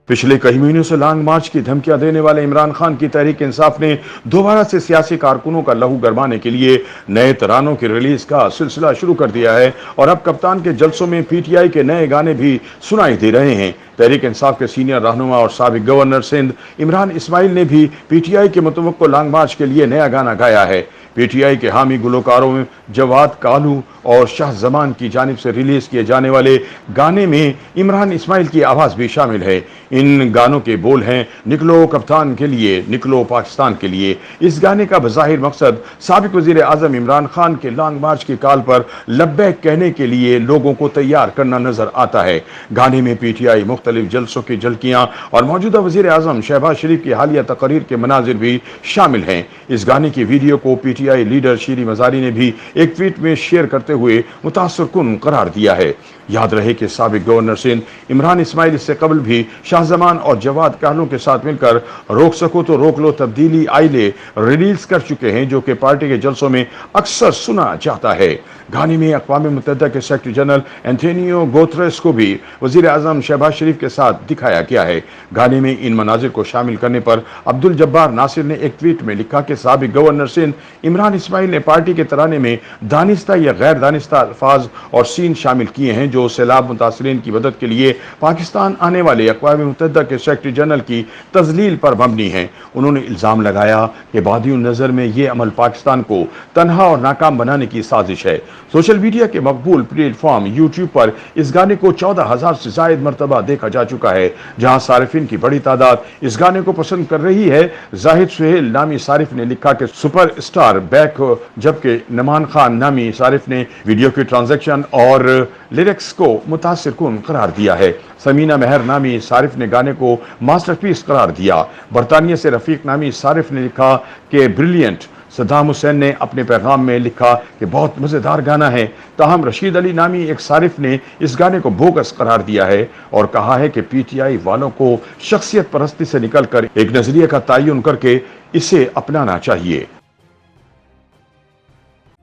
पिछले कई महीनों से लॉन्ग मार्च की धमकियां देने वाले इमरान खान की तहरीक इंसाफ ने दोबारा से सियासी कारकुनों का लहू गरमाने के लिए नए तरानों की रिलीज का सिलसिला शुरू कर दिया है और अब कप्तान के जलसों में पीटीआई के नए गाने भी सुनाई दे रहे हैं। तहरीक इंसाफ के सीनियर रहनुमा और साबिक गवर्नर सिंध इमरान इस्माइल ने भी पीटीआई के मुतवक्को लॉन्ग मार्च के लिए नया गाना गाया है। पीटीआई के हामी गुलकारों में जवाद कालू और शाह जमान की जानिब से रिलीज किए जाने वाले गाने में इमरान इस्माइल की आवाज भी शामिल है। इन गानों के बोल हैं, निकलो कप्तान के लिए, निकलो पाकिस्तान के लिए। इस गाने का बज़ाहिर मकसद साबिक वजीर आजम इमरान खान के लॉन्ग मार्च की काल पर लब्बैक कहने के लिए लोगों को तैयार करना नजर आता है। गाने में पीटीआई मुख्तलिफ जलसों की झलकियां और मौजूदा वजीर आजम शहबाज शरीफ की हालिया तकरीर के मनाजिर भी शामिल हैं। इस गाने की वीडियो को पीटीआई लीडर शीरी मजारी ने भी एक ट्वीट में शेयर करते हुए मुतासर कुन करार दिया है। याद रहे कि साबिक गवर्नर सिंध इमरान इस्माइल इससे कबल भी शाहजमान और जवाद कालू के साथ मिलकर रोक सको तो रोक लो तब्दीली आइले रिलीज कर चुके हैं, जो कि पार्टी के जलसों में अक्सर सुना जाता है। गाने में अक़वाम मुत्तहिदा के सेक्रेटरी जनरल एंटोनियो गुतेरेस को भी वजीर आजम शहबाज शरीफ के साथ दिखाया गया है। गाने में इन मनाजिर को शामिल करने पर अब्दुल जब्बार नासिर ने एक ट्वीट में लिखा कि साबिक गवर्नर सिंध इमरान इस्माइल ने पार्टी के तराने में दानिस्ता या गैर दानिस्ता अल्फाज और सीन शामिल किए हैं जो सैलाब मुतासरीन की मदद के लिए पाकिस्तान आने वाले अक़वाम मुत्तहिदा के सेक्रेटरी जनरल की तजलील पर मबनी है। उन्होंने इल्ज़ाम लगाया कि बादियुन नज़र में ये अमल पाकिस्तान को तनहा और नाकाम बनाने की साजिश है। सोशल मीडिया के मकबूल प्लेटफॉर्म यूट्यूब पर इस गाने को 14,000 से जायद मरतबा देखा जा चुका है, जहां सारिफिन की बड़ी तादाद इस गाने को पसंद कर रही है। जाहिद सुहेल नामी सारिफ ने लिखा कि सुपर स्टार बैक, जबकि नमान खान नामी सारिफ ने वीडियो की ट्रांजैक्शन और लिरिक्स को मुतासिर कुन करार दिया है। समीना मेहर नामी सारिफ ने गाने को मास्टरपीस करार दिया। बरतानिया से रफीक नामी सारिफ ने लिखा कि ब्रिलियंट। सद्दाम हुसैन ने अपने पैगाम में लिखा कि बहुत मज़ेदार गाना है। ताहम रशीद अली नामी एक सारिफ ने इस गाने को बोगस करार दिया है और कहा है कि पीटीआई वालों को शख्सियत परस्ती से निकलकर एक नजरिए का तयन करके इसे अपनाना चाहिए।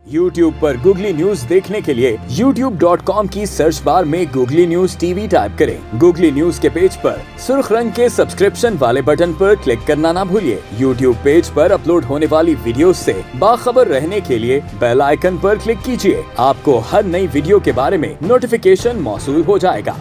YouTube पर गूगली न्यूज देखने के लिए youtube.com की सर्च बार में गूगली न्यूज टीवी टाइप करें। गूगली न्यूज के पेज पर सुर्ख रंग के सब्सक्रिप्शन वाले बटन पर क्लिक करना ना भूलिए। YouTube पेज पर अपलोड होने वाली वीडियोस से बाखबर रहने के लिए बेल आइकन पर क्लिक कीजिए। आपको हर नई वीडियो के बारे में नोटिफिकेशन मौसूल हो जाएगा।